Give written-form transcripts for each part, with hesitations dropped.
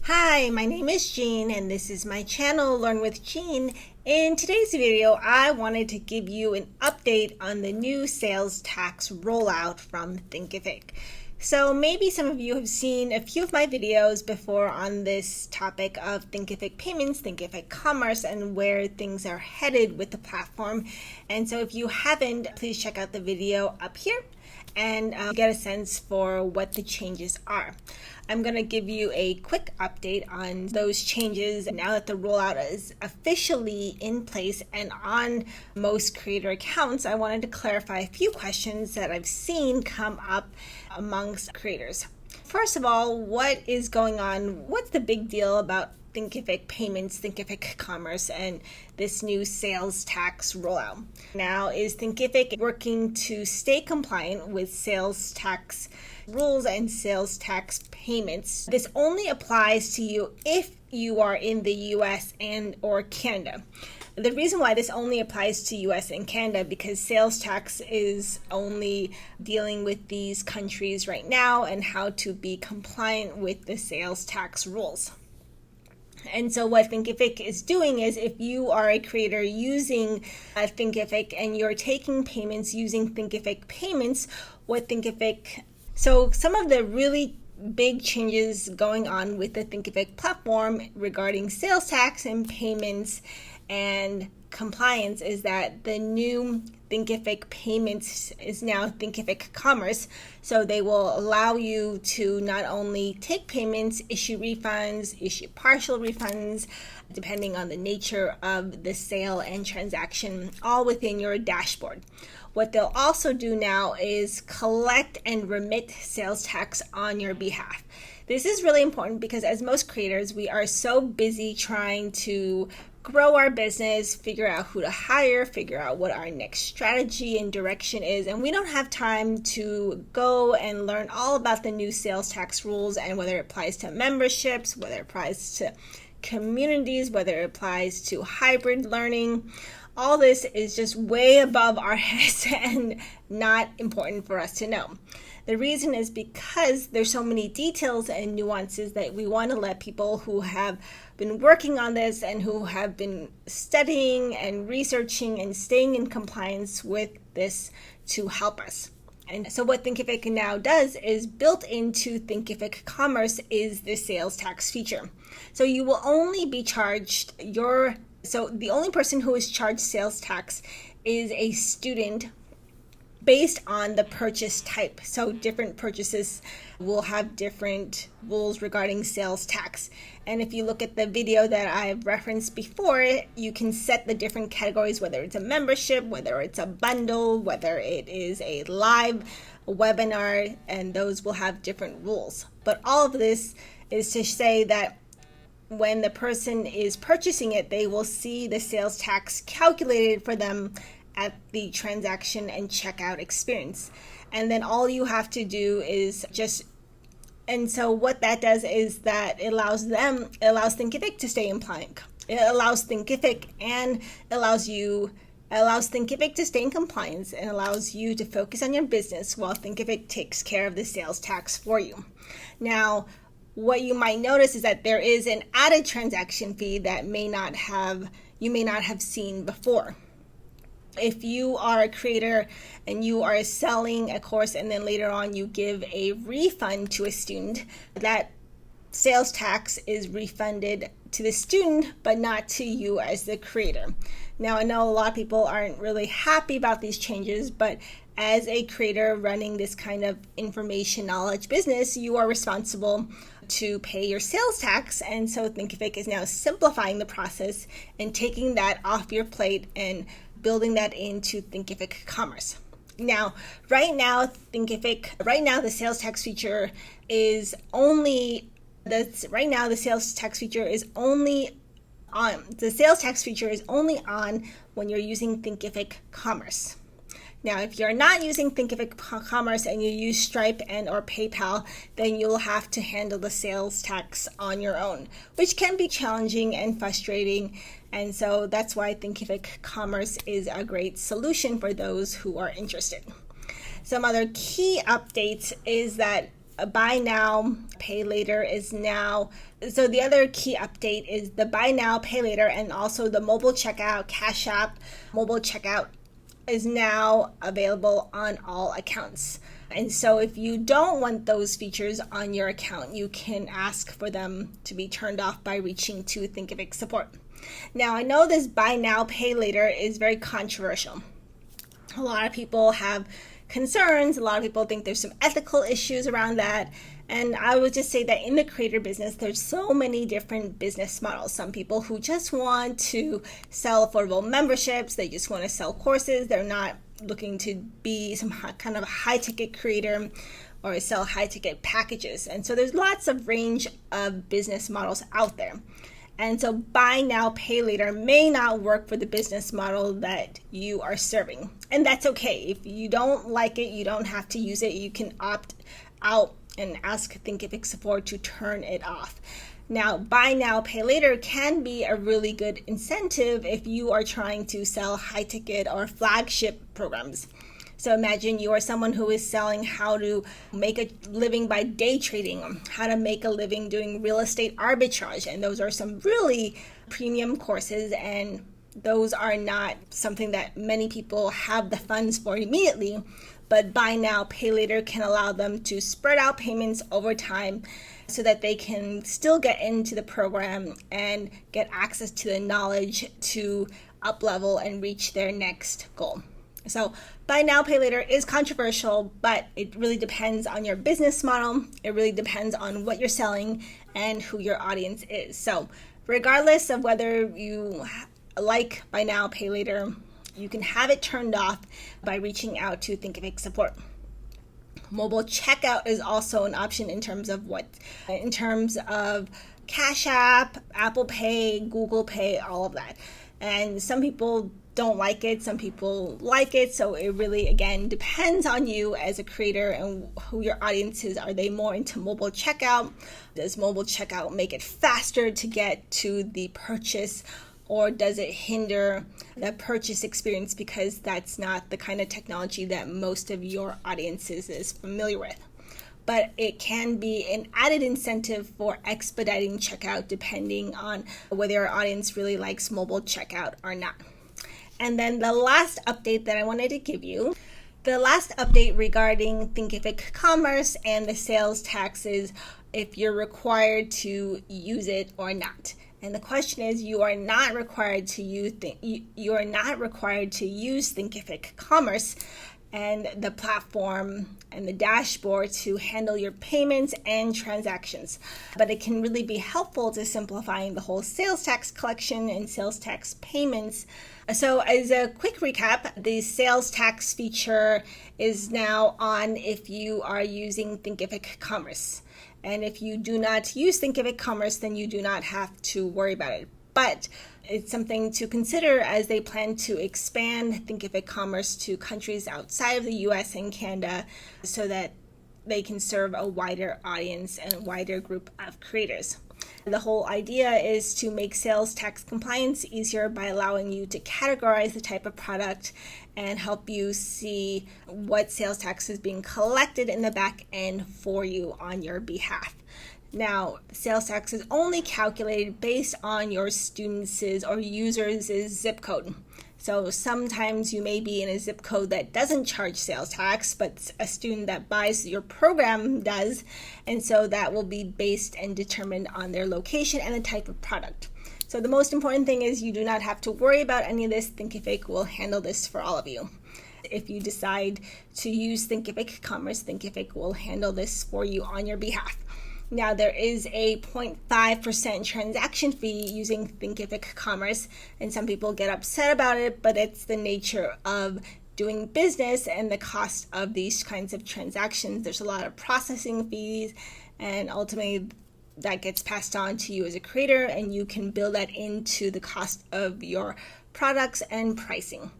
Hi, my name is Jean and this is my channel Learn with Jean. In today's video, I wanted to give you an update on the new sales tax rollout from Thinkific. So maybe some of you have seen a few of my videos before on this topic of Thinkific payments, Thinkific commerce, and where things are headed with the platform. And so if you haven't, please check out the video up here and get a sense for what the changes are. I'm going to give you a quick update on those changes now that the rollout is officially in place and on most creator accounts. I wanted to clarify a few questions that I've seen come up amongst creators. First of all, what is going on? What's the big deal about Thinkific payments, Thinkific commerce, and this new sales tax rollout? Now, is Thinkific working to stay compliant with sales tax rules and sales tax payments? This only applies to you if you are in the US and or Canada. The reason why this only applies to US and Canada because sales tax is only dealing with these countries right now and how to be compliant with the sales tax rules. And so what Thinkific is doing is if you are a creator using Thinkific and you're taking payments using Thinkific payments, so some of the really big changes going on with the Thinkific platform regarding sales tax and payments and compliance is that the new Thinkific payments is now Thinkific commerce. So they will allow you to not only take payments, issue refunds, issue partial refunds, depending on the nature of the sale and transaction, all within your dashboard. What they'll also do now is collect and remit sales tax on your behalf. This is really important because as most creators, we are so busy trying to grow our business, figure out who to hire, figure out what our next strategy and direction is, and we don't have time to go and learn all about the new sales tax rules and whether it applies to memberships, whether it applies to communities, whether it applies to hybrid learning. All this is just way above our heads and not important for us to know. The reason is because there's so many details and nuances that we want to let people who have been working on this and who have been studying and researching and staying in compliance with this to help us. And so what Thinkific now does is built into Thinkific Commerce is the sales tax feature. So you will only be charged so the only person who is charged sales tax is a student based on the purchase type. So different purchases will have different rules regarding sales tax. And if you look at the video that I've referenced before, you can set the different categories, whether it's a membership, whether it's a bundle, whether it is a live webinar, and those will have different rules. But all of this is to say that when the person is purchasing it, they will see the sales tax calculated for them at the transaction and checkout experience. And then all you have to do is and so what that does is that it allows Thinkific to stay compliant. It allows Thinkific to stay in compliance and allows you to focus on your business while Thinkific takes care of the sales tax for you. Now, what you might notice is that there is an added transaction fee that you may not have seen before. If you are a creator and you are selling a course and then later on you give a refund to a student, that sales tax is refunded to the student but not to you as the creator. Now, I know a lot of people aren't really happy about these changes, but as a creator running this kind of information knowledge business, you are responsible to pay your sales tax. And so Thinkific is now simplifying the process and taking that off your plate and building that into Thinkific Commerce. Now, right now the sales tax feature is only on when you're using Thinkific Commerce. Now, if you're not using Thinkific Commerce and you use Stripe and or PayPal, then you'll have to handle the sales tax on your own, which can be challenging and frustrating. And so that's why Thinkific Commerce is a great solution for those who are interested. Some other key updates is that buy now, pay later is now, so the other key update is the buy now, pay later, and also the mobile checkout, Cash App mobile checkout is now available on all accounts. And so if you don't want those features on your account, you can ask for them to be turned off by reaching to Thinkific support. Now, I know this buy now, pay later is very controversial. A lot of people have concerns. A lot of people think there's some ethical issues around that. And I would just say that in the creator business, there's so many different business models. Some people who just want to sell affordable memberships, they just want to sell courses. They're not looking to be some kind of a high ticket creator or sell high ticket packages. And so there's lots of range of business models out there. And so buy now, pay later may not work for the business model that you are serving. And that's okay. If you don't like it, you don't have to use it. You can opt out and ask Thinkific support to turn it off. Now, buy now, pay later can be a really good incentive if you are trying to sell high ticket or flagship programs. So imagine you are someone who is selling how to make a living by day trading, how to make a living doing real estate arbitrage. And those are some really premium courses, and those are not something that many people have the funds for immediately. But buy now, pay later can allow them to spread out payments over time so that they can still get into the program and get access to the knowledge to up level and reach their next goal. So buy now, pay later is controversial, but it really depends on your business model. It really depends on what you're selling and who your audience is. So regardless of whether you like buy now, pay later, you can have it turned off by reaching out to Thinkific support. Mobile checkout is also an option in terms of Cash App, Apple Pay, Google Pay, all of that. And some people don't like it, some people like it. So it really, again, depends on you as a creator and who your audience is. Are they more into mobile checkout? Does mobile checkout make it faster to get to the purchase? Or does it hinder the purchase experience because that's not the kind of technology that most of your audiences is familiar with? But it can be an added incentive for expediting checkout depending on whether your audience really likes mobile checkout or not. And then the last update that I wanted to give you, the last update regarding Thinkific Commerce and the sales taxes, if you're required to use it or not. And the question is, you are not required to use Thinkific Commerce and the platform and the dashboard to handle your payments and transactions. But it can really be helpful to simplifying the whole sales tax collection and sales tax payments. So as a quick recap, the sales tax feature is now on if you are using Thinkific Commerce. And if you do not use Thinkific Commerce, then you do not have to worry about it. But it's something to consider as they plan to expand Thinkific Commerce to countries outside of the US and Canada so that they can serve a wider audience and a wider group of creators. The whole idea is to make sales tax compliance easier by allowing you to categorize the type of product and help you see what sales tax is being collected in the back end for you on your behalf. Now, sales tax is only calculated based on your students' or users' zip code. So sometimes you may be in a zip code that doesn't charge sales tax, but a student that buys your program does. And so that will be based and determined on their location and the type of product. So the most important thing is you do not have to worry about any of this. Thinkific will handle this for all of you. If you decide to use Thinkific Commerce, Thinkific will handle this for you on your behalf. Now, there is a 0.5% transaction fee using Thinkific Commerce, and some people get upset about it, but it's the nature of doing business and the cost of these kinds of transactions. There's a lot of processing fees, and ultimately that gets passed on to you as a creator, and you can build that into the cost of your products and pricing.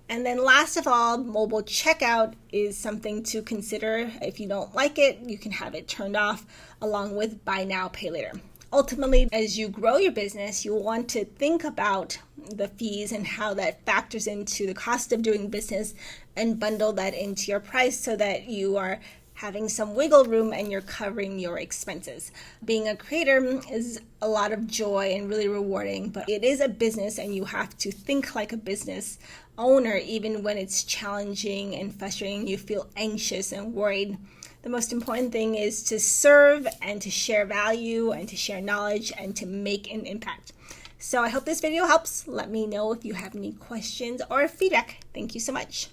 And then last of all, mobile checkout is something to consider. If you don't like it, you can have it turned off along with buy now, pay later. Ultimately, as you grow your business, you'll want to think about the fees and how that factors into the cost of doing business and bundle that into your price so that you are having some wiggle room and you're covering your expenses. Being a creator is a lot of joy and really rewarding, but it is a business and you have to think like a business owner even when it's challenging and frustrating. You feel anxious and worried. The most important thing is to serve and to share value and to share knowledge and to make an impact. So I hope this video helps. Let me know if you have any questions or feedback. Thank you so much.